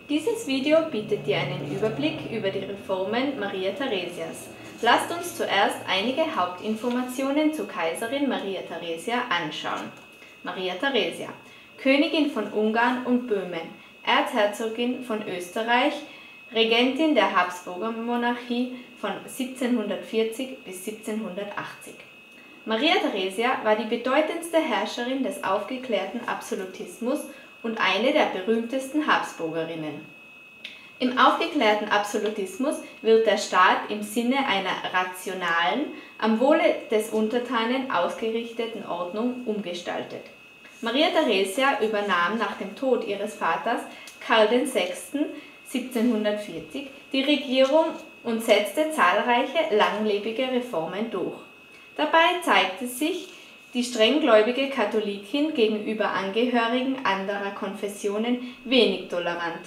Dieses Video bietet dir einen Überblick über die Reformen Maria Theresias. Lasst uns zuerst einige Hauptinformationen zu Kaiserin Maria Theresia anschauen. Maria Theresia, Königin von Ungarn und Böhmen, Erzherzogin von Österreich, Regentin der Habsburger Monarchie von 1740 bis 1780. Maria Theresia war die bedeutendste Herrscherin des aufgeklärten Absolutismus und eine der berühmtesten Habsburgerinnen. Im aufgeklärten Absolutismus wird der Staat im Sinne einer rationalen, am Wohle des Untertanen ausgerichteten Ordnung umgestaltet. Maria Theresia übernahm nach dem Tod ihres Vaters Karl VI. 1740 die Regierung und setzte zahlreiche langlebige Reformen durch. Dabei zeigte sich die strenggläubige Katholikin gegenüber Angehörigen anderer Konfessionen wenig tolerant.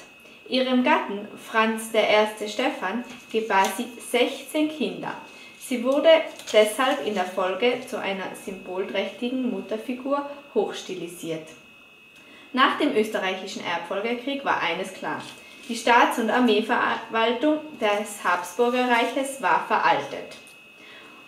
Ihrem Gatten Franz I. Stephan gebar sie 16 Kinder. Sie wurde deshalb in der Folge zu einer symbolträchtigen Mutterfigur hochstilisiert. Nach dem österreichischen Erbfolgekrieg war eines klar: Die Staats- und Armeeverwaltung des Habsburgerreiches war veraltet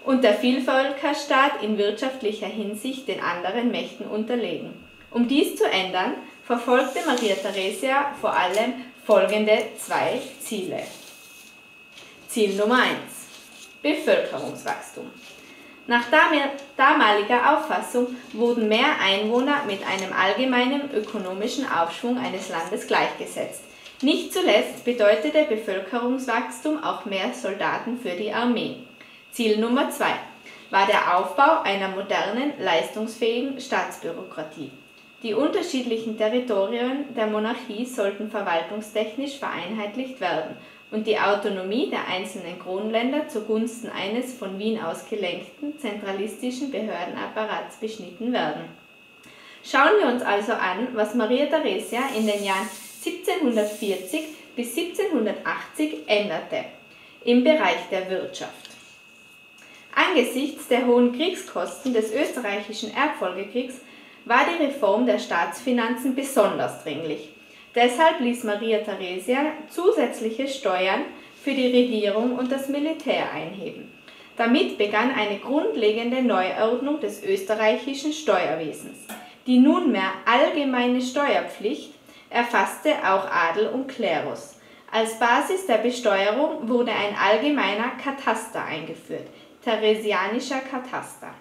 und der Vielvölkerstaat in wirtschaftlicher Hinsicht den anderen Mächten unterlegen. Um dies zu ändern, verfolgte Maria Theresia vor allem folgende zwei Ziele. Ziel Nummer 1: Bevölkerungswachstum. Nach damaliger Auffassung wurden mehr Einwohner mit einem allgemeinen ökonomischen Aufschwung eines Landes gleichgesetzt. Nicht zuletzt bedeutete Bevölkerungswachstum auch mehr Soldaten für die Armee. Ziel Nummer 2 war der Aufbau einer modernen, leistungsfähigen Staatsbürokratie. Die unterschiedlichen Territorien der Monarchie sollten verwaltungstechnisch vereinheitlicht werden und die Autonomie der einzelnen Kronländer zugunsten eines von Wien aus gelenkten, zentralistischen Behördenapparats beschnitten werden. Schauen wir uns also an, was Maria Theresia in den Jahren 1740 bis 1780 änderte im Bereich der Wirtschaft. Angesichts der hohen Kriegskosten des österreichischen Erbfolgekriegs war die Reform der Staatsfinanzen besonders dringlich. Deshalb ließ Maria Theresia zusätzliche Steuern für die Regierung und das Militär einheben. Damit begann eine grundlegende Neuordnung des österreichischen Steuerwesens. Die nunmehr allgemeine Steuerpflicht erfasste auch Adel und Klerus. Als Basis der Besteuerung wurde ein allgemeiner Kataster eingeführt, Theresianischer Kataster.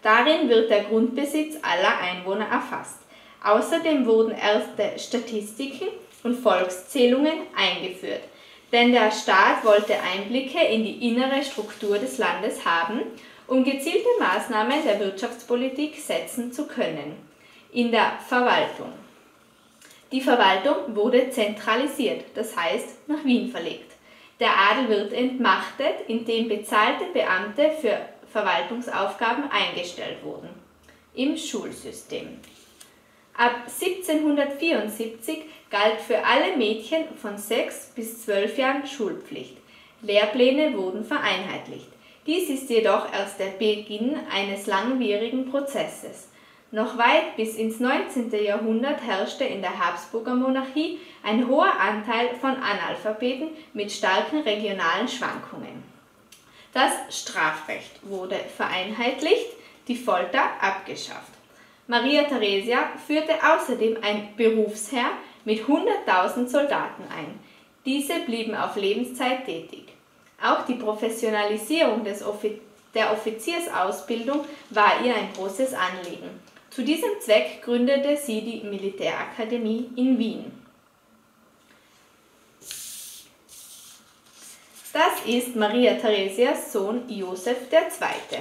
Darin wird der Grundbesitz aller Einwohner erfasst. Außerdem wurden erste Statistiken und Volkszählungen eingeführt, denn der Staat wollte Einblicke in die innere Struktur des Landes haben, um gezielte Maßnahmen der Wirtschaftspolitik setzen zu können. In der Verwaltung. Die Verwaltung wurde zentralisiert, das heißt nach Wien verlegt. Der Adel wird entmachtet, indem bezahlte Beamte für Verwaltungsaufgaben eingestellt wurden. Im Schulsystem. Ab 1774 galt für alle Mädchen von 6 bis 12 Jahren Schulpflicht. Lehrpläne wurden vereinheitlicht. Dies ist jedoch erst der Beginn eines langwierigen Prozesses. Noch weit bis ins 19. Jahrhundert herrschte in der Habsburger Monarchie ein hoher Anteil von Analphabeten mit starken regionalen Schwankungen. Das Strafrecht wurde vereinheitlicht, die Folter abgeschafft. Maria Theresia führte außerdem ein Berufsheer mit 100.000 Soldaten ein. Diese blieben auf Lebenszeit tätig. Auch die Professionalisierung der Offiziersausbildung war ihr ein großes Anliegen. Zu diesem Zweck gründete sie die Militärakademie in Wien. Das ist Maria Theresias Sohn Joseph II.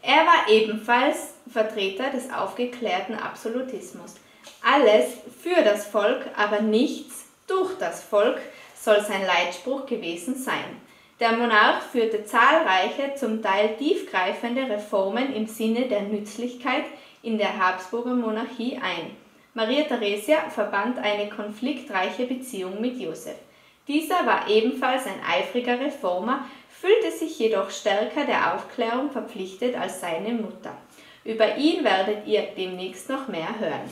Er war ebenfalls Vertreter des aufgeklärten Absolutismus. Alles für das Volk, aber nichts durch das Volk soll sein Leitspruch gewesen sein. Der Monarch führte zahlreiche, zum Teil tiefgreifende Reformen im Sinne der Nützlichkeit in der Habsburger Monarchie ein. Maria Theresia verband eine konfliktreiche Beziehung mit Joseph. Dieser war ebenfalls ein eifriger Reformer, fühlte sich jedoch stärker der Aufklärung verpflichtet als seine Mutter. Über ihn werdet ihr demnächst noch mehr hören.